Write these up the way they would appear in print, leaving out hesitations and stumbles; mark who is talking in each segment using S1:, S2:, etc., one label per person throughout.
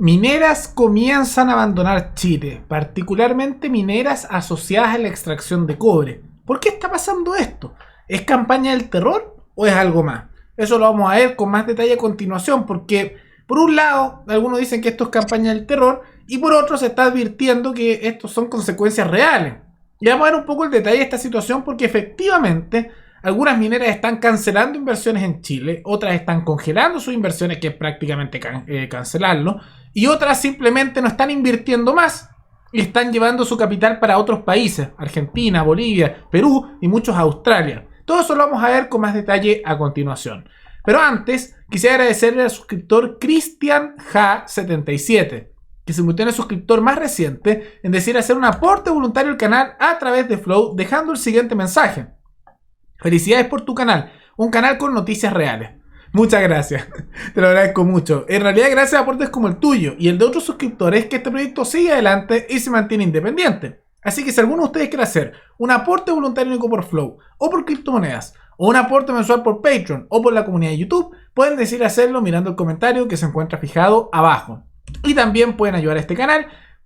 S1: Mineras comienzan a abandonar Chile, particularmente mineras asociadas a la extracción de cobre. ¿Por qué está pasando esto? ¿Es campaña del terror o es algo más? Eso lo vamos a ver con más detalle a continuación, porque por un lado, algunos dicen que esto es campaña del terror y por otro se está advirtiendo que estos son consecuencias reales. Y vamos a ver un poco el detalle de esta situación porque efectivamente algunas mineras están cancelando inversiones en Chile, otras están congelando sus inversiones, que es prácticamente cancelarlo, y otras simplemente no están invirtiendo más y están llevando su capital para otros países, Argentina, Bolivia, Perú y muchos Australia. Todo eso lo vamos a ver con más detalle a continuación. Pero antes, quisiera agradecerle al suscriptor CristianJa77, que se convirtió en el suscriptor más reciente en decir hacer un aporte voluntario al canal a través de Flow, dejando el siguiente mensaje: felicidades por tu canal, un canal con noticias reales. Muchas gracias, te lo agradezco mucho. En realidad, gracias a aportes como el tuyo y el de otros suscriptores, que este proyecto sigue adelante y se mantiene independiente. Así que si alguno de ustedes quiere hacer un aporte voluntario único por Flow, o por criptomonedas, o un aporte mensual por Patreon, o por la comunidad de YouTube, pueden decidir hacerlo mirando el comentario que se encuentra fijado abajo. Y también pueden ayudar a este canal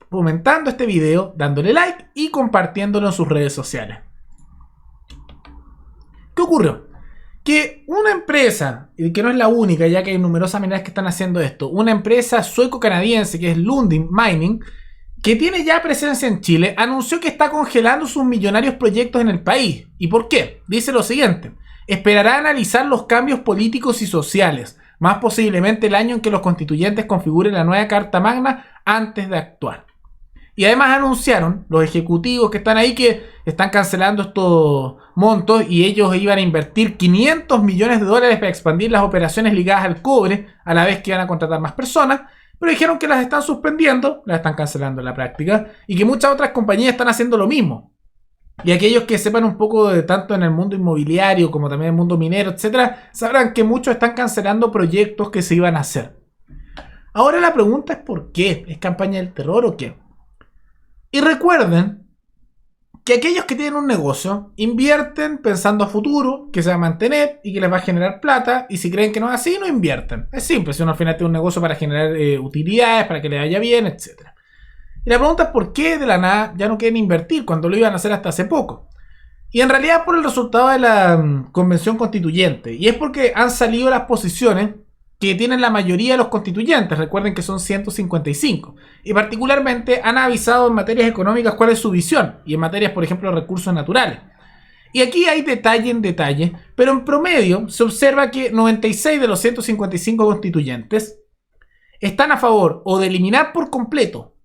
S1: comentando este video, dándole like y compartiéndolo en sus redes sociales. ¿Qué ocurrió? Que una empresa, y que no es la única, ya que hay numerosas mineras que están haciendo esto, una empresa sueco-canadiense que es Lundin Mining, que tiene ya presencia en Chile, anunció que está congelando sus millonarios proyectos en el país. ¿Y por qué? Dice lo siguiente: esperará analizar los cambios políticos y sociales, más posiblemente el año en que los constituyentes configuren la nueva Carta Magna, antes de actuar. Y además anunciaron los ejecutivos que están ahí que están cancelando estos montos y ellos iban a invertir 500 millones de dólares para expandir las operaciones ligadas al cobre, a la vez que iban a contratar más personas, pero dijeron que las están suspendiendo, las están cancelando en la práctica, y que muchas otras compañías están haciendo lo mismo. Y aquellos que sepan un poco de tanto en el mundo inmobiliario como también en el mundo minero, etcétera, sabrán que muchos están cancelando proyectos que se iban a hacer. Ahora la pregunta es ¿por qué? ¿Es campaña del terror o qué? Y recuerden que aquellos que tienen un negocio invierten pensando a futuro, que se va a mantener y que les va a generar plata, y si creen que no es así, no invierten. Es simple, si uno al final tiene un negocio para generar utilidades, para que le vaya bien, etc. Y la pregunta es ¿por qué de la nada ya no quieren invertir cuando lo iban a hacer hasta hace poco? Y en realidad por el resultado de la convención constituyente, y es porque han salido las posiciones que tienen la mayoría de los constituyentes. Recuerden que son 155. Y particularmente han avisado en materias económicas cuál es su visión. Y en materias, por ejemplo, de recursos naturales. Y aquí hay detalle en detalle. Pero en promedio se observa que 96 de los 155 constituyentes están a favor o de eliminar por completo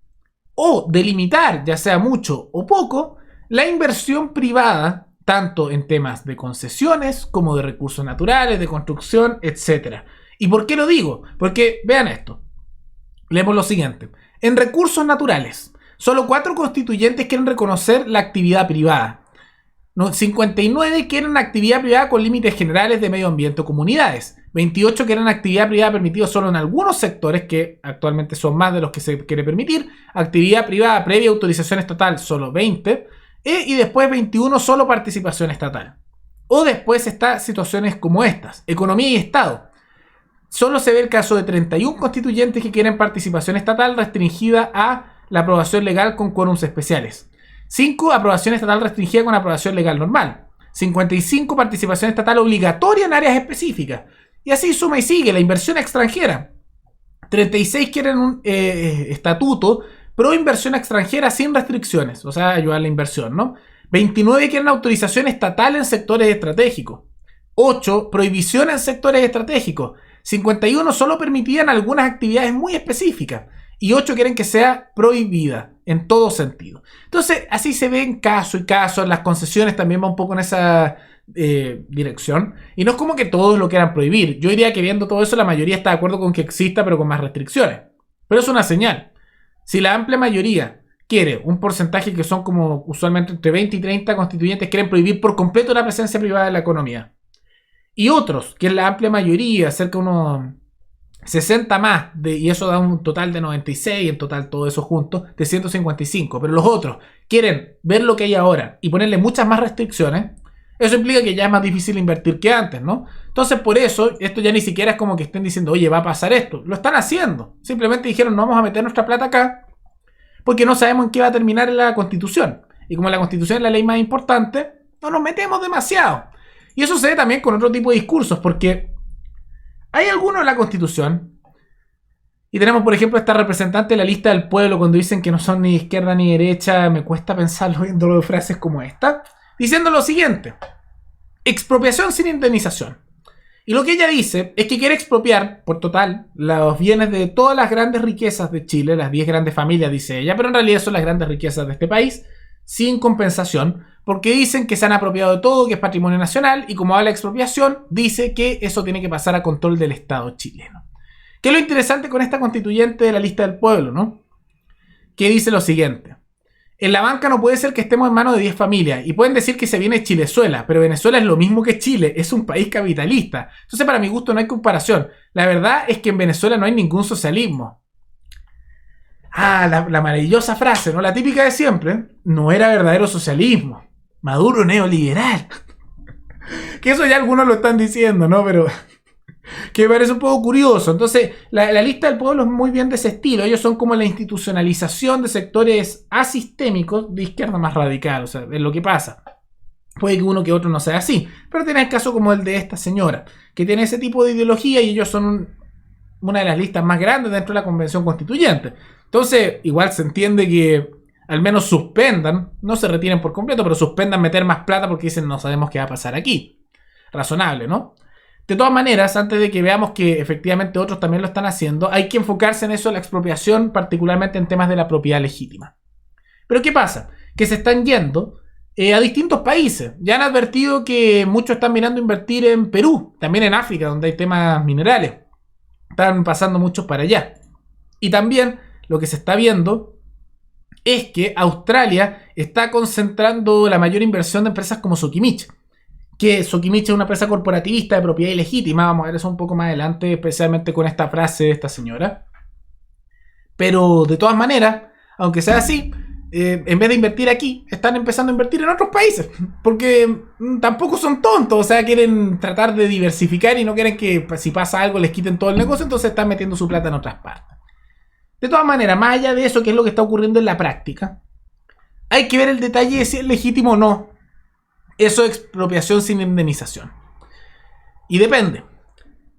S1: o de limitar, ya sea mucho o poco, la inversión privada, tanto en temas de concesiones como de recursos naturales, de construcción, etc. ¿Y por qué lo digo? Porque vean esto. Leemos lo siguiente. En recursos naturales, solo 4 constituyentes quieren reconocer la actividad privada. 59 quieren actividad privada con límites generales de medio ambiente o comunidades. 28 quieren actividad privada permitida solo en algunos sectores, que actualmente son más de los que se quiere permitir. Actividad privada previa autorización estatal, solo 20. Y después 21 solo participación estatal. O después está situaciones como estas. Economía y Estado. Solo se ve el caso de 31 constituyentes que quieren participación estatal restringida a la aprobación legal con quórums especiales. 5 aprobación estatal restringida con aprobación legal normal. 55 participación estatal obligatoria en áreas específicas. Y así suma y sigue. La inversión extranjera. 36 quieren un estatuto pro inversión extranjera sin restricciones. O sea, ayudar a la inversión, ¿no? 29 quieren autorización estatal en sectores estratégicos. 8 prohibición en sectores estratégicos. 51 solo permitían algunas actividades muy específicas. Y 8 quieren que sea prohibida en todo sentido. Entonces, así se ve en caso y caso. Las concesiones también van un poco en esa dirección. Y no es como que todos lo quieran prohibir. Yo diría que viendo todo eso, la mayoría está de acuerdo con que exista, pero con más restricciones. Pero es una señal. Si la amplia mayoría quiere un porcentaje que son como usualmente entre 20 y 30 constituyentes quieren prohibir por completo la presencia privada en la economía. Y otros, que es la amplia mayoría, cerca de unos 60 más, y eso da un total de 96, en total todo eso junto, de 155. Pero los otros quieren ver lo que hay ahora y ponerle muchas más restricciones. Eso implica que ya es más difícil invertir que antes, ¿no? Entonces, por eso, esto ya ni siquiera es como que estén diciendo, oye, va a pasar esto. Lo están haciendo. Simplemente dijeron, no vamos a meter nuestra plata acá porque no sabemos en qué va a terminar la Constitución. Y como la Constitución es la ley más importante, no nos metemos demasiado. Y eso se ve también con otro tipo de discursos, porque hay algunos en la Constitución. Y tenemos, por ejemplo, esta representante de la lista del pueblo, cuando dicen que no son ni izquierda ni derecha, me cuesta pensarlo viendo frases como esta, diciendo lo siguiente: expropiación sin indemnización. Y lo que ella dice es que quiere expropiar por total los bienes de todas las grandes riquezas de Chile, las 10 grandes familias, dice ella, pero en realidad son las grandes riquezas de este país, sin compensación, porque dicen que se han apropiado de todo, que es patrimonio nacional, y como habla de expropiación, dice que eso tiene que pasar a control del Estado chileno. ¿Qué es lo interesante con esta constituyente de la lista del pueblo, no? Que dice lo siguiente: en la banca no puede ser que estemos en manos de 10 familias, y pueden decir que se viene Chilezuela, pero Venezuela es lo mismo que Chile, es un país capitalista. Entonces, para mi gusto, no hay comparación. La verdad es que en Venezuela no hay ningún socialismo. La maravillosa frase, ¿no? La típica de siempre: no era verdadero socialismo, Maduro neoliberal. Que eso ya algunos lo están diciendo, ¿no? Pero que me parece un poco curioso. Entonces, la lista del pueblo es muy bien de ese estilo. Ellos son como la institucionalización de sectores asistémicos de izquierda más radical. O sea, es lo que pasa. Puede que uno que otro no sea así, pero tiene el caso como el de esta señora, que tiene ese tipo de ideología, y ellos son una de las listas más grandes dentro de la Convención Constituyente. Entonces, igual se entiende que al menos suspendan, no se retiren por completo, pero suspendan meter más plata porque dicen, no sabemos qué va a pasar aquí. Razonable, ¿no? De todas maneras, antes de que veamos que efectivamente otros también lo están haciendo, hay que enfocarse en eso, la expropiación, particularmente en temas de la propiedad legítima. Pero ¿qué pasa? Que se están yendo a distintos países. Ya han advertido que muchos están mirando invertir en Perú, también en África, donde hay temas minerales. Están pasando muchos para allá. Y también lo que se está viendo es que Australia está concentrando la mayor inversión de empresas como Sokimich. Que Sokimich es una empresa corporativista de propiedad ilegítima. Vamos a ver eso un poco más adelante, especialmente con esta frase de esta señora. Pero de todas maneras, aunque sea así, en vez de invertir aquí, están empezando a invertir en otros países. Porque tampoco son tontos. O sea, quieren tratar de diversificar y no quieren que si pasa algo les quiten todo el negocio. Entonces están metiendo su plata en otras partes. De todas maneras, más allá de eso, que es lo que está ocurriendo en la práctica, hay que ver el detalle de si es legítimo o no. Eso es expropiación sin indemnización. Y depende.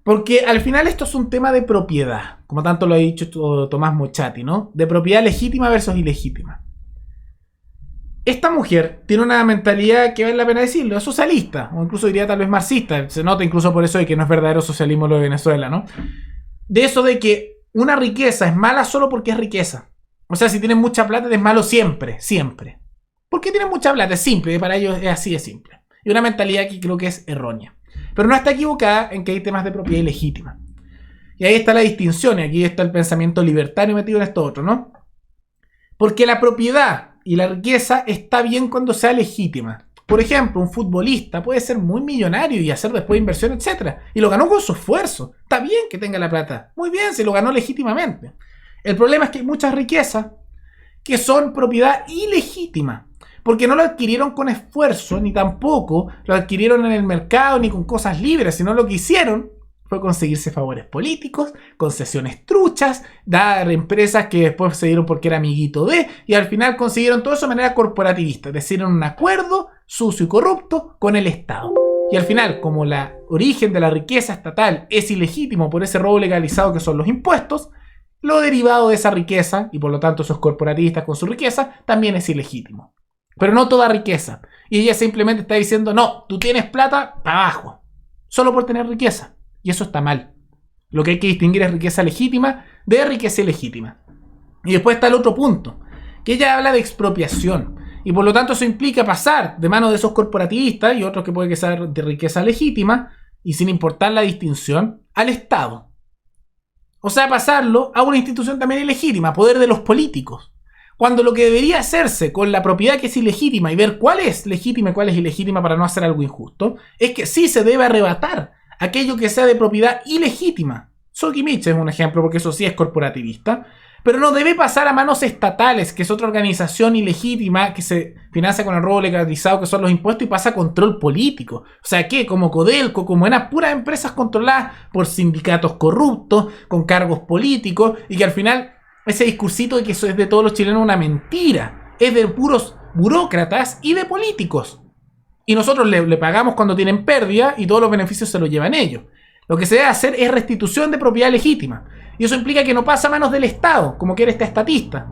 S1: Porque al final esto es un tema de propiedad. Como tanto lo ha dicho Tomás Mochati, ¿no? De propiedad legítima versus ilegítima. Esta mujer tiene una mentalidad que vale la pena decirlo, es socialista, o incluso diría tal vez marxista. Se nota incluso por eso de que no es verdadero socialismo lo de Venezuela, ¿no? De eso de que una riqueza es mala solo porque es riqueza. O sea, si tienes mucha plata es malo siempre, siempre. ¿Por qué tienes mucha plata? Es simple, para ellos es así de simple. Y una mentalidad que creo que es errónea. Pero no está equivocada en que hay temas de propiedad ilegítima. Y ahí está la distinción, y aquí está el pensamiento libertario metido en esto otro, ¿no? Porque la propiedad y la riqueza está bien cuando sea legítima. Por ejemplo, un futbolista puede ser muy millonario y hacer después inversión, etc. Y lo ganó con su esfuerzo. Está bien que tenga la plata. Muy bien, se lo ganó legítimamente. El problema es que hay muchas riquezas que son propiedad ilegítima. Porque no lo adquirieron con esfuerzo, ni tampoco lo adquirieron en el mercado, ni con cosas libres, sino lo que hicieron fue conseguirse favores políticos, concesiones truchas, dar empresas que después se dieron porque era amiguito de, y al final consiguieron todo eso de manera corporativista, es decir, en un acuerdo sucio y corrupto con el Estado. Y al final, como el origen de la riqueza estatal es ilegítimo por ese robo legalizado que son los impuestos, lo derivado de esa riqueza, y por lo tanto esos corporatistas con su riqueza, también es ilegítimo. Pero no toda riqueza. Y ella simplemente está diciendo, no, tú tienes plata para abajo, solo por tener riqueza. Y eso está mal. Lo que hay que distinguir es riqueza legítima de riqueza ilegítima. Y después está el otro punto, que ella habla de expropiación. Y por lo tanto eso implica pasar de manos de esos corporativistas y otros que puede que sea de riqueza legítima, y sin importar la distinción, al Estado. O sea, pasarlo a una institución también ilegítima, poder de los políticos. Cuando lo que debería hacerse con la propiedad que es ilegítima y ver cuál es legítima y cuál es ilegítima para no hacer algo injusto, es que sí se debe arrebatar aquello que sea de propiedad ilegítima. Sokimich es un ejemplo porque eso sí es corporativista, Pero no debe pasar a manos estatales, que es otra organización ilegítima que se financia con el robo legalizado, que son los impuestos, y pasa a control político. O sea, que como Codelco, como eran puras empresas controladas por sindicatos corruptos, con cargos políticos, y que al final ese discursito de que eso es de todos los chilenos una mentira. Es de puros burócratas y de políticos. Y nosotros le pagamos cuando tienen pérdida y todos los beneficios se los llevan ellos. Lo que se debe hacer es restitución de propiedad legítima. Y eso implica que no pasa a manos del Estado, como quiere este estatista,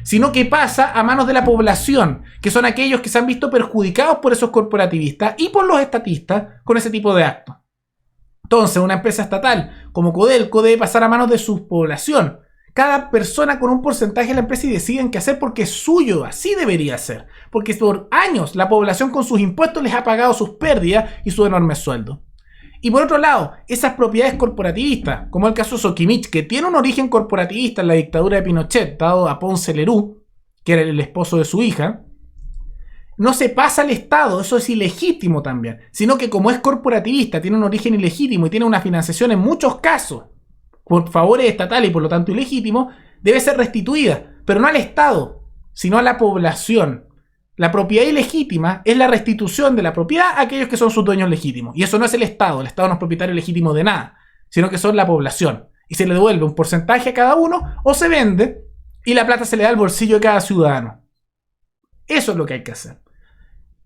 S1: sino que pasa a manos de la población, que son aquellos que se han visto perjudicados por esos corporativistas y por los estatistas con ese tipo de actos. Entonces, una empresa estatal como Codelco debe pasar a manos de su población. Cada persona con un porcentaje de la empresa y deciden qué hacer porque es suyo, así debería ser. Porque por años la población con sus impuestos les ha pagado sus pérdidas y sus enormes sueldos. Y por otro lado, esas propiedades corporativistas, como el caso Soquimich, que tiene un origen corporativista en la dictadura de Pinochet, dado a Ponce Lerú, que era el esposo de su hija, no se pasa al Estado, eso es ilegítimo también, sino que como es corporativista, tiene un origen ilegítimo y tiene una financiación en muchos casos por favores estatales y por lo tanto ilegítimo, debe ser restituida, pero no al Estado, sino a la población. La propiedad ilegítima es la restitución de la propiedad a aquellos que son sus dueños legítimos. Y eso no es el Estado no es propietario legítimo de nada, sino que son la población. Y se le devuelve un porcentaje a cada uno o se vende y la plata se le da al bolsillo de cada ciudadano. Eso es lo que hay que hacer.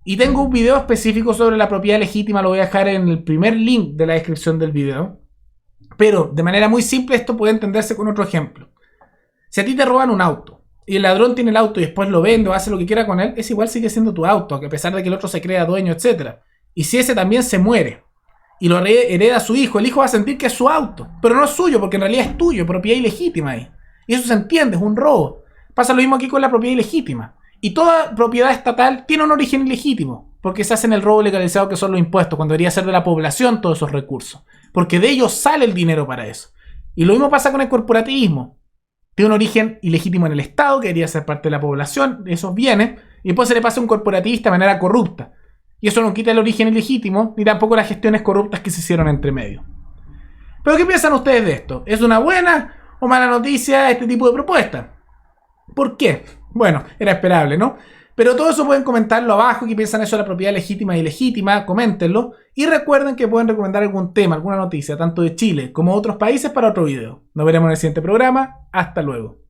S1: Y tengo un video específico sobre la propiedad legítima, lo voy a dejar en el primer link de la descripción del video. Pero de manera muy simple esto puede entenderse con otro ejemplo. Si a ti te roban un auto, y el ladrón tiene el auto y después lo vende o hace lo que quiera con él, es igual sigue siendo tu auto, que a pesar de que el otro se crea dueño, etc. Y si ese también se muere y lo hereda su hijo, el hijo va a sentir que es su auto, pero no es suyo porque en realidad es tuyo, propiedad ilegítima ahí. Y eso se entiende, es un robo. Pasa lo mismo aquí con la propiedad ilegítima. Y toda propiedad estatal tiene un origen ilegítimo, porque se hace en el robo legalizado que son los impuestos, cuando debería ser de la población todos esos recursos. Porque de ellos sale el dinero para eso. Y lo mismo pasa con el corporativismo. Tiene un origen ilegítimo en el Estado, que debería ser parte de la población, esos bienes, y después se le pasa a un corporativista de manera corrupta. Y eso no quita el origen ilegítimo, ni tampoco las gestiones corruptas que se hicieron entre medio. ¿Pero qué piensan ustedes de esto? ¿Es una buena o mala noticia este tipo de propuesta? ¿Por qué? Bueno, era esperable, ¿no? Pero todo eso pueden comentarlo abajo, qué piensan eso de la propiedad legítima y ilegítima, coméntenlo. Y recuerden que pueden recomendar algún tema, alguna noticia, tanto de Chile como de otros países para otro video. Nos veremos en el siguiente programa. Hasta luego.